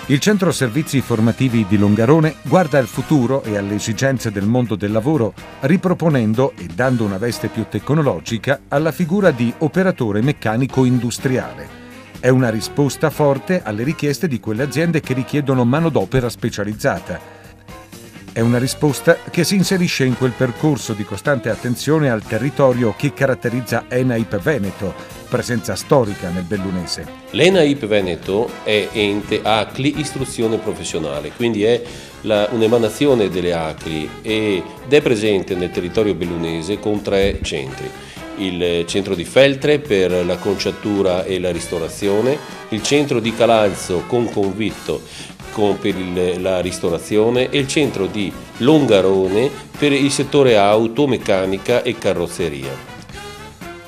Il Centro Servizi Formativi di Longarone guarda al futuro e alle esigenze del mondo del lavoro, riproponendo e dando una veste più tecnologica alla figura di operatore meccanico industriale. È una risposta forte alle richieste di quelle aziende che richiedono manodopera specializzata. È una risposta che si inserisce in quel percorso di costante attenzione al territorio che caratterizza ENAIP Veneto, presenza storica nel bellunese. L'ENAIP Veneto è ente ACLI Istruzione Professionale, quindi è un'emanazione delle ACLI ed è presente nel territorio bellunese con 3 centri. Il centro di Feltre per l'acconciatura e la ristorazione, il centro di Calalzo con Convitto per la ristorazione e il centro di Longarone per il settore auto, meccanica e carrozzeria.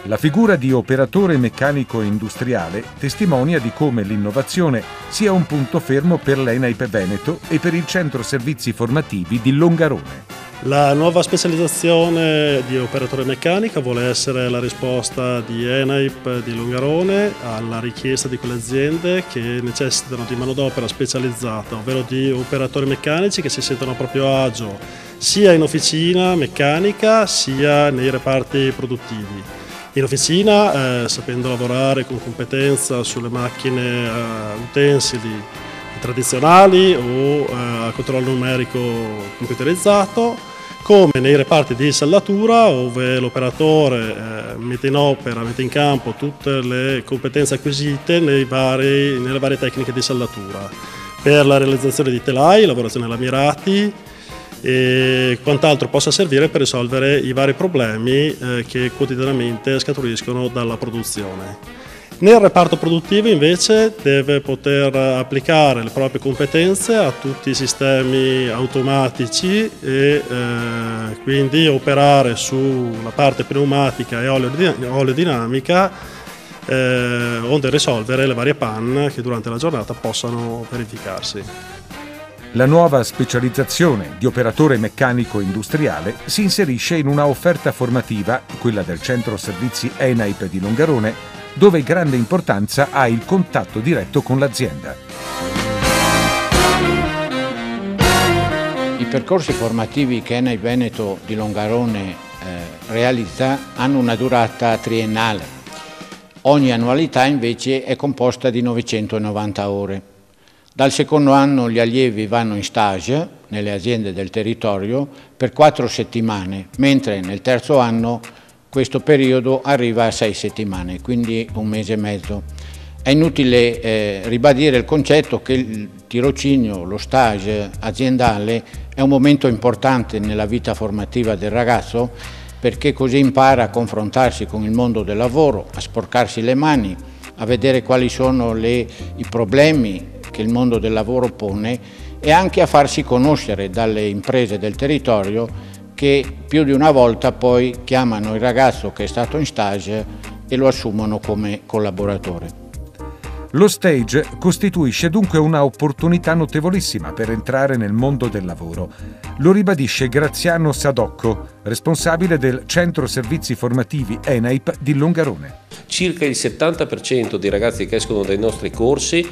La figura di operatore meccanico industriale testimonia di come l'innovazione sia un punto fermo per l'ENAIP Veneto e per il Centro Servizi Formativi di Longarone. La nuova specializzazione di operatore meccanico vuole essere la risposta di ENAIP di Longarone alla richiesta di quelle aziende che necessitano di manodopera specializzata, ovvero di operatori meccanici che si sentono a proprio agio sia in officina meccanica sia nei reparti produttivi. In officina, sapendo lavorare con competenza sulle macchine utensili tradizionali o a controllo numerico computerizzato, come nei reparti di sallatura, dove l'operatore mette in opera, mette in campo tutte le competenze acquisite nelle varie tecniche di sallatura, per la realizzazione di telai, lavorazione lamirati e quant'altro possa servire per risolvere i vari problemi che quotidianamente scaturiscono dalla produzione. Nel reparto produttivo invece deve poter applicare le proprie competenze a tutti i sistemi automatici e quindi operare sulla parte pneumatica e oleodinamica onde risolvere le varie panne che durante la giornata possano verificarsi. La nuova specializzazione di operatore meccanico industriale si inserisce in una offerta formativa, quella del Centro Servizi ENAIP di Longarone, dove grande importanza ha il contatto diretto con l'azienda. I percorsi formativi che ENAIP Veneto di Longarone realizza hanno una durata triennale. Ogni annualità invece è composta di 990 ore. Dal secondo anno gli allievi vanno in stage nelle aziende del territorio per 4 settimane, mentre nel terzo anno questo periodo arriva a 6 settimane, quindi 1 mese e mezzo. È inutile ribadire il concetto che il tirocinio, lo stage aziendale è un momento importante nella vita formativa del ragazzo, perché così impara a confrontarsi con il mondo del lavoro, a sporcarsi le mani, a vedere quali sono i problemi che il mondo del lavoro pone e anche a farsi conoscere dalle imprese del territorio che più di una volta poi chiamano il ragazzo che è stato in stage e lo assumono come collaboratore. Lo stage costituisce dunque una opportunità notevolissima per entrare nel mondo del lavoro. Lo ribadisce Graziano Sadocco, responsabile del Centro Servizi Formativi ENAIP di Longarone. Circa il 70% dei ragazzi che escono dai nostri corsi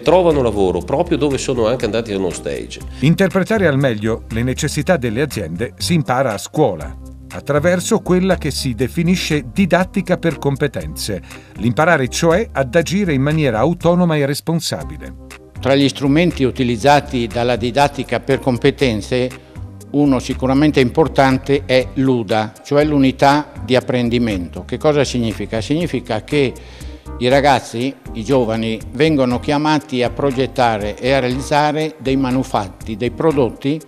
trovano lavoro proprio dove sono anche andati a uno stage. Interpretare al meglio le necessità delle aziende si impara a scuola, attraverso quella che si definisce didattica per competenze, l'imparare cioè ad agire in maniera autonoma e responsabile. Tra gli strumenti utilizzati dalla didattica per competenze, uno sicuramente importante è l'UDA, cioè l'unità di apprendimento. Che cosa significa? Significa che i ragazzi, i giovani, vengono chiamati a progettare e a realizzare dei manufatti, dei prodotti,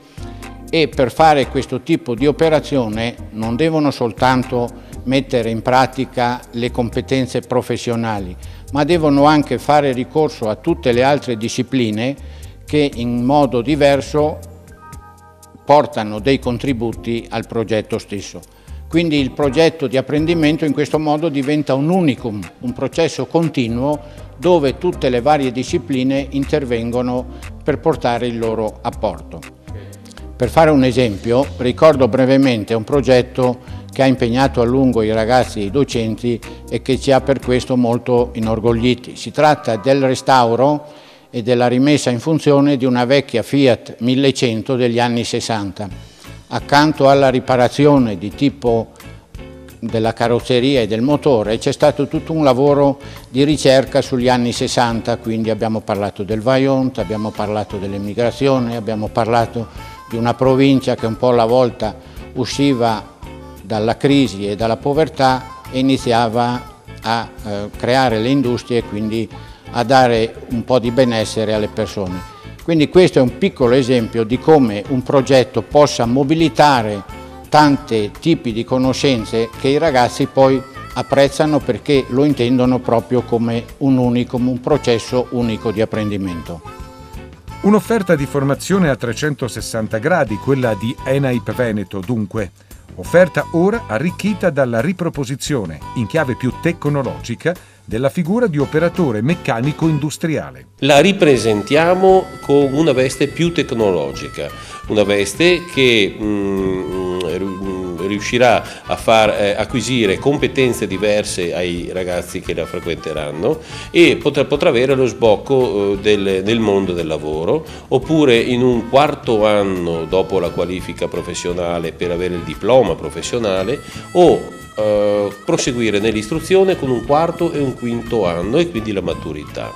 e per fare questo tipo di operazione non devono soltanto mettere in pratica le competenze professionali, ma devono anche fare ricorso a tutte le altre discipline che in modo diverso portano dei contributi al progetto stesso. Quindi il progetto di apprendimento in questo modo diventa un unicum, un processo continuo dove tutte le varie discipline intervengono per portare il loro apporto. Per fare un esempio, ricordo brevemente un progetto che ha impegnato a lungo i ragazzi e i docenti e che ci ha per questo molto inorgogliti. Si tratta del restauro e della rimessa in funzione di una vecchia Fiat 1100 degli anni 60. Accanto alla riparazione di tipo della carrozzeria e del motore c'è stato tutto un lavoro di ricerca sugli anni 60, quindi abbiamo parlato del Vajont, abbiamo parlato dell'emigrazione, abbiamo parlato di una provincia che un po' alla volta usciva dalla crisi e dalla povertà e iniziava a creare le industrie e quindi a dare un po' di benessere alle persone. Quindi questo è un piccolo esempio di come un progetto possa mobilitare tanti tipi di conoscenze che i ragazzi poi apprezzano perché lo intendono proprio come un unicum, un processo unico di apprendimento. Un'offerta di formazione a 360 gradi, quella di ENAIP Veneto dunque. Offerta ora arricchita dalla riproposizione, in chiave più tecnologica, della figura di operatore meccanico industriale. La ripresentiamo con una veste più tecnologica, una veste che riuscirà a far acquisire competenze diverse ai ragazzi che la frequenteranno e potrà avere lo sbocco nel mondo del lavoro, oppure in un quarto anno dopo la qualifica professionale per avere il diploma professionale, o proseguire nell'istruzione con un quarto e un quinto anno e quindi la maturità.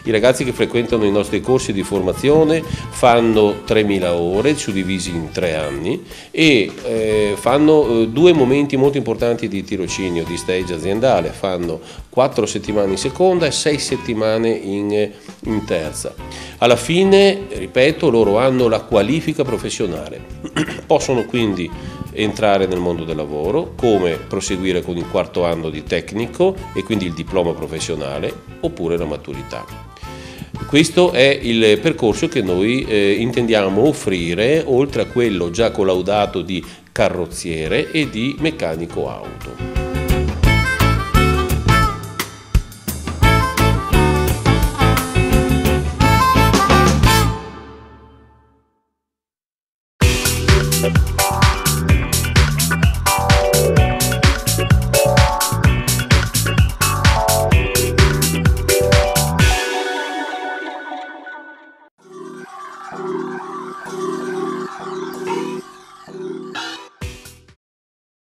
I ragazzi che frequentano i nostri corsi di formazione fanno 3.000 ore suddivisi in 3 anni e fanno 2 momenti molto importanti di tirocinio, di stage aziendale, fanno 4 settimane in seconda e 6 settimane in terza. Alla fine, ripeto, loro hanno la qualifica professionale, possono quindi entrare nel mondo del lavoro, come proseguire con il quarto anno di tecnico e quindi il diploma professionale oppure la maturità. Questo è il percorso che noi intendiamo offrire, oltre a quello già collaudato di carrozziere e di meccanico auto.